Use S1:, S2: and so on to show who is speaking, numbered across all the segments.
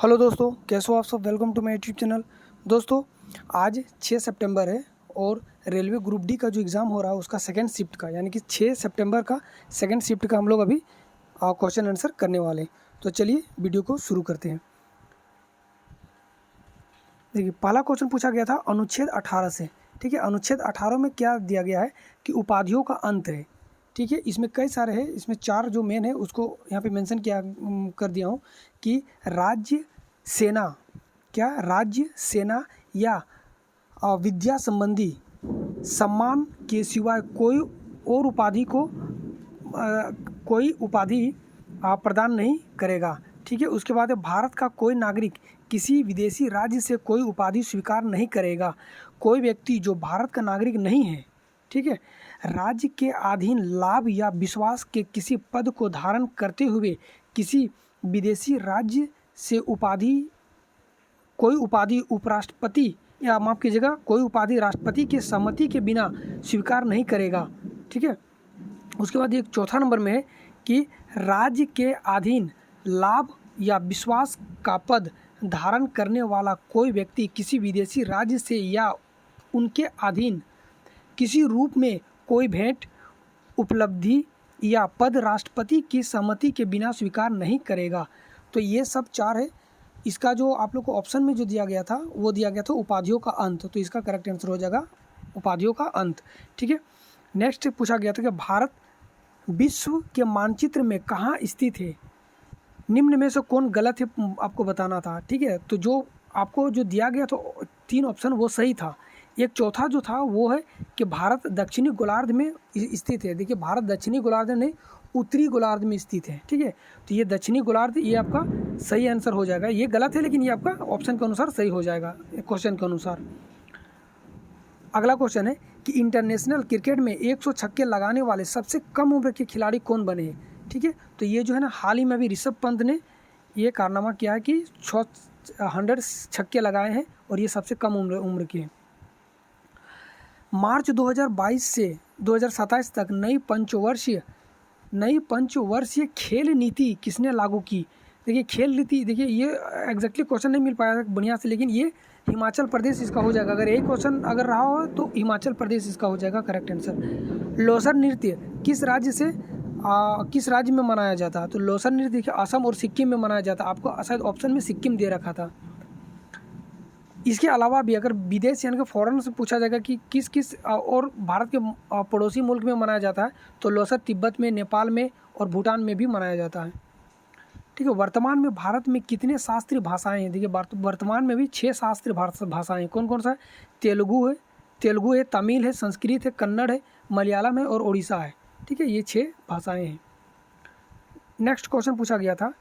S1: Hello दोस्तों, कैसे हो आप सब। Welcome to my YouTube channel. दोस्तों, आज 6 सितंबर है और रेलवे ग्रुप डी का जो एग्ज़ाम हो रहा है उसका सेकंड शिफ्ट का यानी कि 6 सितंबर का सेकंड शिफ्ट का हम लोग अभी क्वेश्चन आंसर करने वाले हैं। तो चलिए वीडियो को शुरू करते हैं। देखिए, पहला क्वेश्चन पूछा गया था अनुच्छेद 18 से। ठीक है, अनुच्छेद 18 में क्या दिया गया है कि उपाधियों का अंत है। ठीक है, इसमें कई सारे हैं, इसमें 4 जो मेन है उसको यहाँ पे मेंशन किया कर दिया हूँ कि राज्य सेना, क्या राज्य सेना या विद्या संबंधी सम्मान के सिवाय कोई उपाधि प्रदान नहीं करेगा। ठीक है, उसके बाद है भारत का कोई नागरिक किसी विदेशी राज्य से कोई उपाधि स्वीकार नहीं करेगा। कोई व्यक्ति जो भारत का नागरिक नहीं है, ठीक है, राज्य के अधीन लाभ या विश्वास के किसी पद को धारण करते हुए किसी विदेशी राज्य से कोई उपाधि उपराष्ट्रपति या माफ़ कीजिएगा कोई उपाधि राष्ट्रपति की सहमति के बिना स्वीकार नहीं करेगा। ठीक है, उसके बाद एक चौथा नंबर में है कि राज्य के अधीन लाभ या विश्वास का पद धारण करने वाला कोई व्यक्ति किसी विदेशी राज्य से या उनके अधीन किसी रूप में कोई भेंट, उपलब्धि या पद राष्ट्रपति की सहमति के बिना स्वीकार नहीं करेगा। तो ये सब 4 है। इसका जो आप लोग को ऑप्शन में जो दिया गया था वो दिया गया था उपाधियों का अंत, तो इसका करेक्ट आंसर हो जाएगा उपाधियों का अंत। ठीक है, नेक्स्ट पूछा गया था कि भारत विश्व के मानचित्र में कहाँ स्थित है। निम्न में से कौन गलत है आपको बताना था। ठीक है, तो जो आपको जो दिया गया तो 3 ऑप्शन वो सही था। एक चौथा जो था वो है कि भारत दक्षिणी गोलार्ध में स्थित है। देखिए, भारत दक्षिणी गोलार्ध नहीं उत्तरी गोलार्ध में स्थित है। ठीक है, तो ये दक्षिणी गोलार्ध ये आपका सही आंसर हो जाएगा। ये गलत है लेकिन ये आपका ऑप्शन के अनुसार सही हो जाएगा क्वेश्चन के अनुसार। अगला क्वेश्चन है कि इंटरनेशनल क्रिकेट में 100 छक्के लगाने वाले सबसे कम उम्र के खिलाड़ी कौन बने हैं। ठीक है, तो ये जो है ना हाल ही में अभी ऋषभ पंत ने ये कारनामा किया है कि 100 छक्के लगाए हैं और ये सबसे कम उम्र के हैं। मार्च 2022 से 2027 तक नई पंचवर्षीय खेल नीति किसने लागू की। देखिए, खेल नीति, देखिए ये एग्जैक्टली क्वेश्चन नहीं मिल पाया बढ़िया से, लेकिन ये हिमाचल प्रदेश इसका हो जाएगा। अगर यही क्वेश्चन अगर रहा हो तो हिमाचल प्रदेश इसका हो जाएगा करेक्ट आंसर। लोसर नृत्य किस राज्य में मनाया जाता है। तो लोसर नृत्य देखिए असम और सिक्किम में मनाया जाता है। आपको शायद ऑप्शन में सिक्किम दे रखा था। इसके अलावा भी अगर विदेश यानी कि फॉरेन से पूछा जाएगा कि किस किस और भारत के पड़ोसी मुल्क में मनाया जाता है, तो लोसर तिब्बत में, नेपाल में और भूटान में भी मनाया जाता है। ठीक है, वर्तमान में भारत में कितने शास्त्रीय भाषाएं हैं। देखिए, वर्तमान में भी 6 शास्त्रीय भाषाएं कौन कौन सा है। तेलुगु है, तमिल है, संस्कृत है, कन्नड़ है, मलयालम है और उड़ीसा है। ठीक है, ये 6 भाषाएं हैं। नेक्स्ट क्वेश्चन पूछा गया था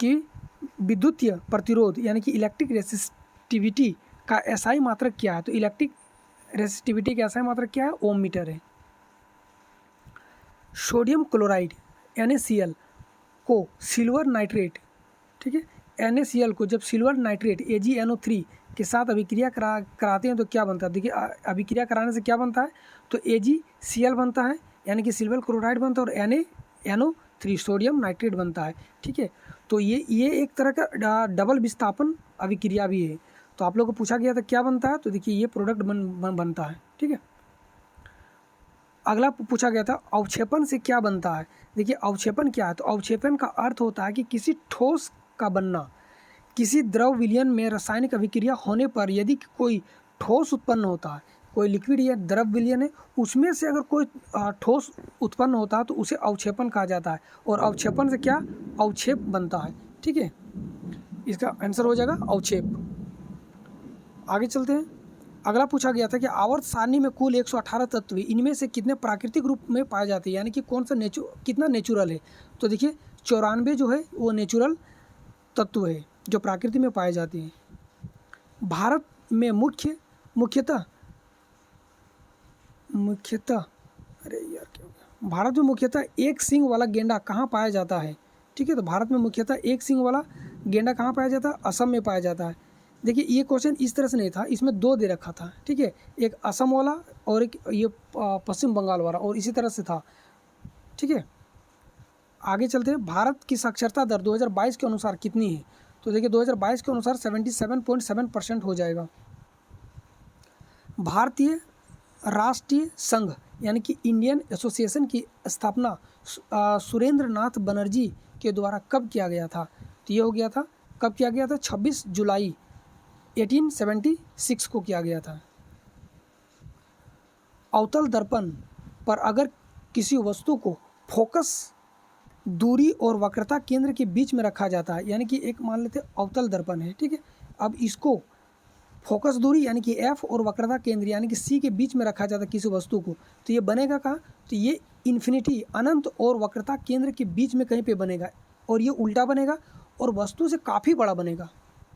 S1: कि विद्युतीय प्रतिरोध यानी कि इलेक्ट्रिक रेसिस्टिविटी का एसआई मात्रक क्या है। तो इलेक्ट्रिक रेसिस्टिविटी का एसआई मात्रक क्या है, ओम मीटर है। सोडियम क्लोराइड NaCl को सिल्वर नाइट्रेट, ठीक है, NaCl को जब सिल्वर नाइट्रेट AgNO3 के साथ अभिक्रिया कराते हैं तो क्या बनता है। देखिए, अभिक्रिया कराने से क्या बनता है, तो AgCl बनता है यानी कि सिल्वर क्लोराइड बनता है और NaNO3 सोडियम नाइट्रेट बनता है। ठीक है, तो ये एक तरह का डबल विस्थापन अभिक्रिया भी है। तो आप लोगों को पूछा गया था क्या बनता है, तो देखिए ये प्रोडक्ट बनता है। ठीक है, अगला पूछा गया था अवक्षेपण से क्या बनता है। देखिए, अवक्षेपण क्या है, तो अवक्षेपण का अर्थ होता है कि किसी ठोस का बनना। किसी द्रव विलयन में रासायनिक अभिक्रिया होने पर यदि कोई ठोस उत्पन्न होता है, कोई लिक्विड या द्रव विलयन है उसमें से अगर कोई ठोस उत्पन्न होता है तो उसे अवक्षेपण कहा जाता है और अवक्षेपण से क्या अवक्षेप बनता है। ठीक है, इसका आंसर हो जाएगा अवक्षेप। आगे चलते हैं। अगला पूछा गया था कि आवर्त सारणी में कुल 118 तत्व, इनमें से कितने प्राकृतिक रूप में पाए जाते हैं यानी कि कौन सा कितना नेचुरल है। तो देखिए 94 जो है वो नेचुरल तत्व है जो प्रकृति में पाए जाते हैं। भारत में मुख्यतः भारत में मुख्यतः एक सींग वाला गेंडा कहाँ पाया जाता है। ठीक है, तो भारत में मुख्यतः एक सींग वाला गेंडा कहाँ पाया जाता है, असम में पाया जाता है। देखिए, ये क्वेश्चन इस तरह से नहीं था, इसमें 2 दे रखा था। ठीक है, एक असम वाला और एक ये पश्चिम बंगाल वाला, और इसी तरह से था। ठीक है, आगे चलते हैं। भारत की साक्षरता दर 2022 के अनुसार कितनी है। तो देखिए 2022 के अनुसार 77.7% हो जाएगा। भारतीय राष्ट्रीय संघ यानी कि इंडियन एसोसिएशन की स्थापना सुरेंद्र नाथ बनर्जी के द्वारा कब किया गया था? तो ये हो गया था, कब किया गया था? 26 जुलाई 1876 को किया गया था। अवतल दर्पण पर अगर किसी वस्तु को फोकस दूरी और वक्रता केंद्र के बीच में रखा जाता है, यानी कि एक मान लेते अवतल दर्पण है, ठीक है, अब इसको फोकस दूरी यानी कि F और वक्रता केंद्र यानी कि C के बीच में रखा जाता है किसी वस्तु को, तो ये बनेगा कहाँ? तो ये इन्फिनिटी अनंत और वक्रता केंद्र के बीच में कहीं पे बनेगा, और ये उल्टा बनेगा और वस्तु से काफ़ी बड़ा बनेगा,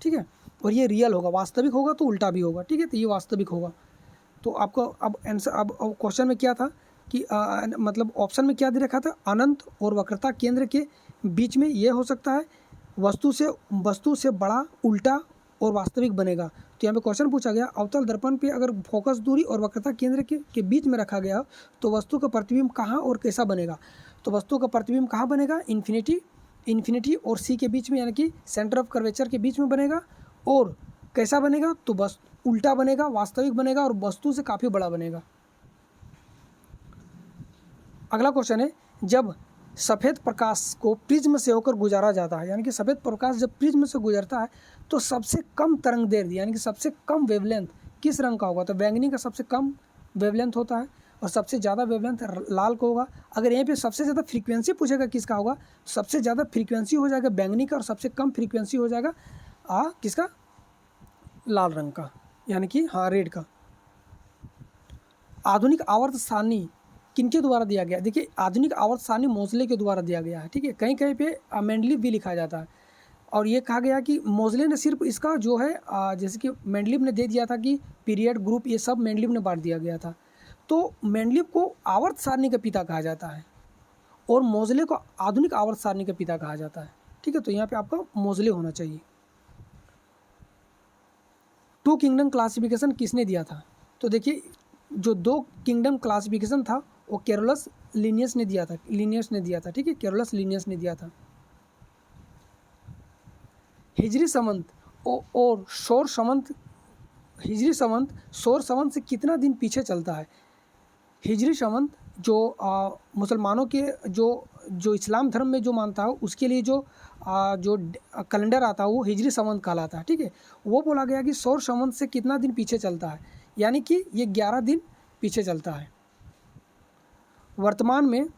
S1: ठीक है, और ये रियल होगा, वास्तविक होगा तो उल्टा भी होगा, ठीक है, तो ये वास्तविक होगा। तो आपको अब आंसर, अब क्वेश्चन में क्या था कि मतलब ऑप्शन में क्या दे रखा था? अनंत और वक्रता केंद्र के बीच में ये हो सकता है, वस्तु से बड़ा, उल्टा और वास्तविक बनेगा। तो यहाँ पे क्वेश्चन पूछा गया अवतल दर्पण पे अगर फोकस दूरी और वक्रता केंद्र के बीच में रखा गया तो वस्तु का प्रतिबिंब कहाँ और कैसा बनेगा? तो वस्तु का प्रतिबिंब कहाँ बनेगा? इन्फिनिटी और C के बीच में यानी कि सेंटर ऑफ कर्वेचर के बीच में बनेगा। और कैसा बनेगा? तो बस उल्टा बनेगा, वास्तविक बनेगा और वस्तु से काफ़ी बड़ा बनेगा। अगला क्वेश्चन है, जब सफ़ेद प्रकाश को प्रिज्म से होकर गुजारा जाता है, यानी कि सफ़ेद प्रकाश जब प्रिज्म से गुजरता है तो सबसे कम तरंग दैर्ध्य यानी कि सबसे कम वेवलेंथ किस रंग का होगा? तो बैंगनी का सबसे कम वेवलेंथ होता है और सबसे ज़्यादा वेवलेंथ लाल का होगा। अगर यहीं पे सबसे ज़्यादा फ्रीक्वेंसी पूछेगा किसका होगा, तो सबसे ज़्यादा फ्रीक्वेंसी हो जाएगा बैंगनी का और सबसे कम फ्रीक्वेंसी हो जाएगा किसका? लाल रंग का, यानी कि रेड का। आधुनिक आवर्त सारणी किनके द्वारा दिया गया? देखिए आधुनिक आवर्त सारणी मोज़ले के द्वारा दिया गया है, ठीक है, कहीं कहीं पे मेंडलीव भी लिखा जाता है। और ये कहा गया कि मोज़ले ने सिर्फ इसका जो है जैसे कि मेंडलीव ने दे दिया था कि पीरियड, ग्रुप, ये सब मेंडलीव ने बांट दिया गया था। तो मेंडलीव को आवर्त सारणी का पिता कहा जाता है और मोज़ले को आधुनिक आवर्त सारणी का पिता कहा जाता है, ठीक है, तो यहाँ पर आपका मोज़ले होना चाहिए। टू किंगडम क्लासिफिकेशन किसने दिया था? तो देखिए जो 2 किंगडम क्लासिफिकेशन था वो कैरोलस लिनियस ने दिया था, ठीक है, कैरोलस लिनियस ने दिया था। हिजरी संवत और सौर संवत, हिजरी संवत सौर संवत से कितना दिन पीछे चलता है? हिजरी संवत जो मुसलमानों के जो इस्लाम धर्म में जो मानता है उसके लिए जो कैलेंडर आता है वो हिजरी संवत कहलाता है, ठीक है। वो बोला गया कि सौर संवत से कितना दिन पीछे चलता है, यानी कि ये 11 दिन पीछे चलता है। वर्तमान में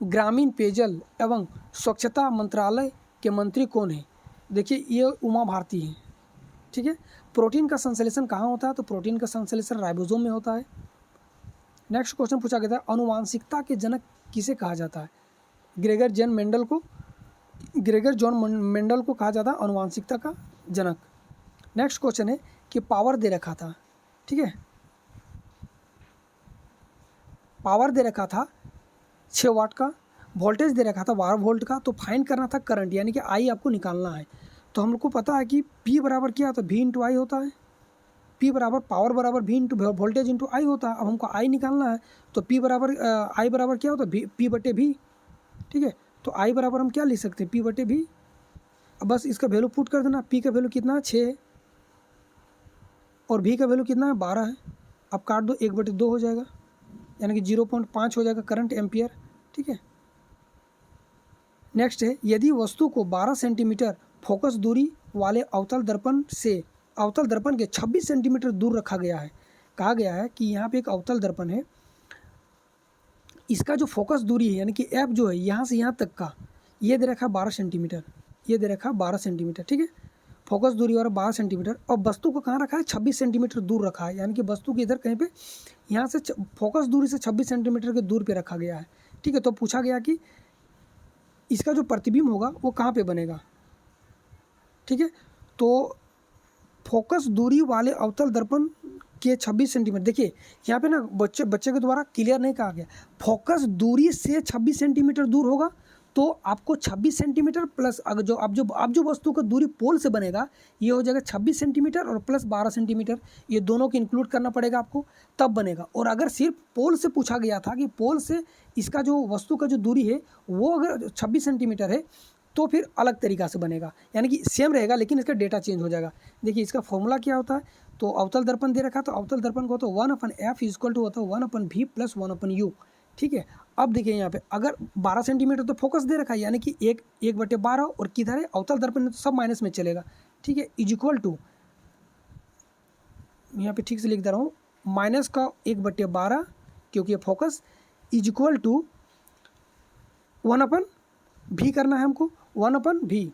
S1: ग्रामीण पेयजल एवं स्वच्छता मंत्रालय के मंत्री कौन है? देखिए ये उमा भारती हैं, ठीक है। प्रोटीन का संश्लेषण कहाँ होता है? तो प्रोटीन का संश्लेषण राइबोसोम में होता है। नेक्स्ट क्वेश्चन पूछा गया था, अनुवांशिकता के जनक किसे कहा जाता है? ग्रेगर जॉन मेंडल को कहा जाता है अनुवांशिकता का जनक। नेक्स्ट क्वेश्चन है कि पावर दे रखा था, ठीक है, पावर दे रखा था 6 वाट का, वोल्टेज दे रखा था 12 वोल्ट का, तो फाइंड करना था करंट यानी कि आई आपको निकालना है। तो हम लोग को पता है कि P बराबर क्या होता है? V इंटू आई होता है। P बराबर पावर बराबर V इंटू वोल्टेज इंटू आई होता है। अब हमको आई निकालना है तो P बराबर आई बराबर क्या होता है? P बटे V, ठीक है। तो आई बराबर हम क्या लिख सकते हैं? P बटे V। अब बस इसका वैल्यू पुट कर देना। P का वैल्यू कितना है? 6 है और V का वैल्यू कितना है? 12 है। अब काट दो, 1/2 हो जाएगा यानी कि 0.5 हो जाएगा करंट एम्पियर, ठीक है। नेक्स्ट है, यदि वस्तु को 12 सेंटीमीटर फोकस दूरी वाले अवतल दर्पण के 26 सेंटीमीटर दूर रखा गया है, कहा गया है कि यहाँ पे एक अवतल दर्पण है, इसका जो फोकस दूरी है यानी कि एफ जो है यहाँ से यहाँ तक का ये दे रखा 12 सेंटीमीटर, ये दे रखा 12 सेंटीमीटर, ठीक है, फोकस दूरी वाला 12 सेंटीमीटर। और वस्तु को कहाँ रखा है? 26 सेंटीमीटर दूर रखा है, यानी कि वस्तु के इधर कहीं पे यहाँ से फोकस दूरी से 26 सेंटीमीटर के दूर पे रखा गया है, ठीक है। तो पूछा गया कि इसका जो प्रतिबिंब होगा वो कहाँ पे बनेगा, ठीक है। तो फोकस दूरी वाले अवतल दर्पण के 26 सेंटीमीटर, देखिए यहाँ पे ना बच्चे के द्वारा क्लियर नहीं कहा गया, फोकस दूरी से 26 सेंटीमीटर दूर होगा तो आपको 26 सेंटीमीटर प्लस अगर जो अब जो वस्तु का दूरी पोल से बनेगा ये हो जाएगा 26 सेंटीमीटर और प्लस 12 सेंटीमीटर, ये दोनों को इंक्लूड करना पड़ेगा आपको, तब बनेगा। और अगर सिर्फ पोल से पूछा गया था कि पोल से इसका जो वस्तु का जो दूरी है वो अगर 26 सेंटीमीटर है तो फिर अलग तरीक़ा से बनेगा, यानी कि सेम रहेगा लेकिन इसका डेटा चेंज हो जाएगा। देखिए इसका फॉर्मूला क्या होता है, तो अवतल दर्पण दे रखा है, तो अवतल दर्पण को होता है 1/f इक्वल टू होता है 1/v प्लस 1/u। ठीक है, अब देखिए यहाँ पे अगर 12 सेंटीमीटर तो फोकस दे रखा है, यानी कि 1/12 और किधर है अवतल दर्पण में, तो सब माइनस में चलेगा। ठीक है, इज इक्वल टू, यहाँ पे ठीक से लिख दे रहा हूँ, माइनस का 1/12 क्योंकि ये focus, is equal to 1/v करना है हमको, 1/v,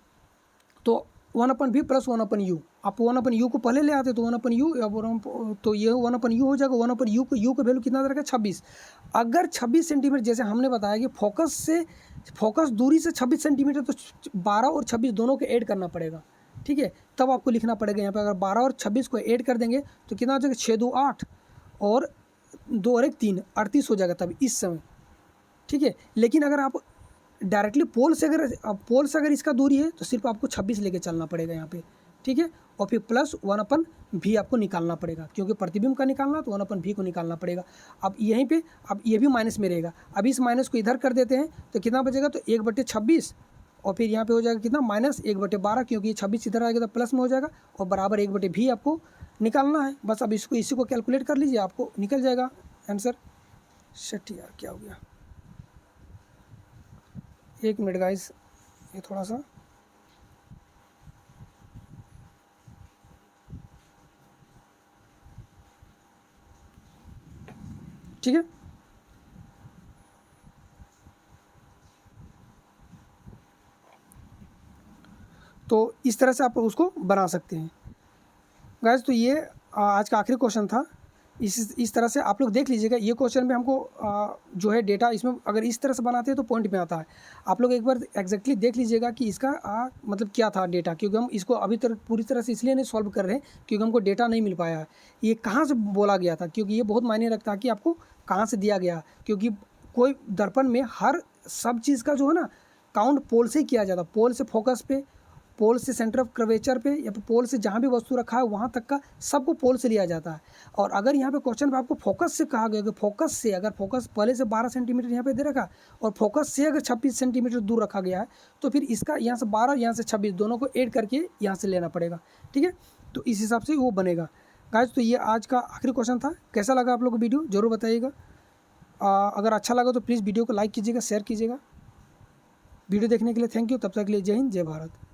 S1: तो 1/v प्लस 1/u। आप 1/u को पहले ले आते तो 1/u, तो ये 1/u हो जाएगा। 1/u को u का वैल्यू कितना दे रखा है 26। अगर 26 सेंटीमीटर, जैसे हमने बताया कि फोकस दूरी से 26 सेंटीमीटर, तो 12 और 26 दोनों को ऐड करना पड़ेगा। ठीक है, तब आपको लिखना पड़ेगा यहाँ पे, अगर 12 और 26 को ऐड कर देंगे तो कितना हो जाएगा, 6 2 8 और 2 और 1 3, 38 हो जाएगा तब इस समय। ठीक है, लेकिन अगर आप डायरेक्टली पोल से अगर इसका दूरी है तो सिर्फ आपको 26 लेके चलना पड़ेगा यहाँ पे। ठीक है, और फिर प्लस 1/v आपको निकालना पड़ेगा, क्योंकि प्रतिबिंब का निकालना तो 1/v को निकालना पड़ेगा। अब यहीं पे अब ये भी माइनस में रहेगा, अब इस माइनस को इधर कर देते हैं तो कितना बचेगा, तो 1/26 और फिर यहाँ पे हो जाएगा कितना, माइनस 1/12, क्योंकि 26 इधर आएगा तो प्लस में हो जाएगा, और बराबर 1/v आपको निकालना है। बस अब इसी को कैलकुलेट कर लीजिए, आपको निकल जाएगा आंसर। शिट यार, क्या हो गया, 1 मिनट गाइस, ये थोड़ा सा, ठीक है। तो इस तरह से आप उसको बना सकते हैं गाइस। तो ये आज का आखिरी क्वेश्चन था। इस तरह से आप लोग देख लीजिएगा, ये क्वेश्चन में हमको जो है डेटा, इसमें अगर इस तरह से बनाते हैं तो पॉइंट में आता है। आप लोग एक बार एग्जैक्टली देख लीजिएगा कि इसका मतलब क्या था डेटा, क्योंकि हम इसको अभी तक पूरी तरह से इसलिए नहीं सॉल्व कर रहे हैं क्योंकि हमको डेटा नहीं मिल पाया है। ये कहाँ से बोला गया था, क्योंकि ये बहुत मायने रखता है कि आपको कहाँ से दिया गया, क्योंकि कोई दर्पण में हर सब चीज़ का जो है ना काउंट पोल से ही किया जाता है। पोल से फोकस पे, पोल से सेंटर ऑफ कर्वेचर पे, या पोल से जहाँ भी वस्तु रखा है वहाँ तक का सबको पोल से लिया जाता है। और अगर यहाँ पे क्वेश्चन पे आपको फोकस से कहा गया कि फोकस से, अगर फोकस पहले से 12 सेंटीमीटर यहाँ पे दे रखा और फोकस से अगर 26 सेंटीमीटर दूर रखा गया है, तो फिर इसका यहाँ से 12 यहाँ से 26 दोनों को ऐड करके यहाँ से लेना पड़ेगा। ठीक है, तो इस हिसाब से वो बनेगा गाइस। तो ये आज का आखिरी क्वेश्चन था। कैसा लगा आप लोग को वीडियो, ज़रूर बताइएगा। अगर अच्छा लगा तो प्लीज़ वीडियो को लाइक कीजिएगा, शेयर कीजिएगा। वीडियो देखने के लिए थैंक यू। तब तक के लिए जय हिंद, जय भारत।